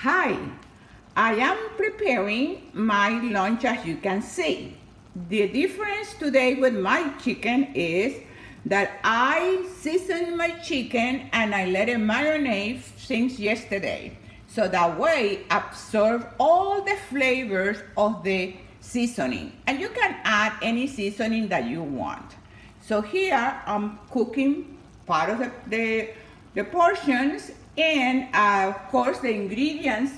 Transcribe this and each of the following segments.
Hi, I am preparing my lunch as you can see. The difference today with my chicken is that I seasoned my chicken and I let it marinate since yesterday. So that way absorb all the flavors of the seasoning. And you can add any seasoning that you want. So here I'm cooking part of the portions, and of course the ingredients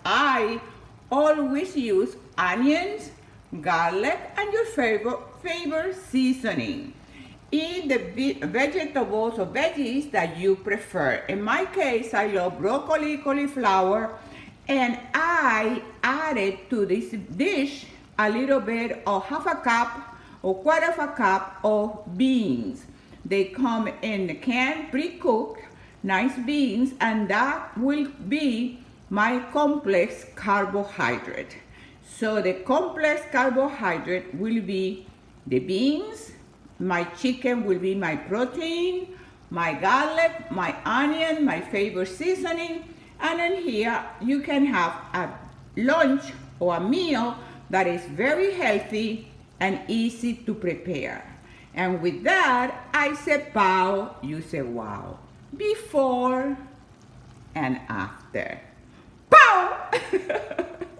I always use onions, garlic, and your favorite seasoning. Eat the vegetables or veggies that you prefer. In my case, I love broccoli, cauliflower, and I added to this dish a little bit of half a cup or quarter of a cup of beans. They come in the can, pre-cooked, nice beans, and that will be my complex carbohydrate. So the complex carbohydrate will be the beans, my chicken will be my protein, my garlic, my onion, my favorite seasoning, and then here you can have a lunch or a meal that is very healthy and easy to prepare. And with that, I say pow, you say wow. Before and after. Pow!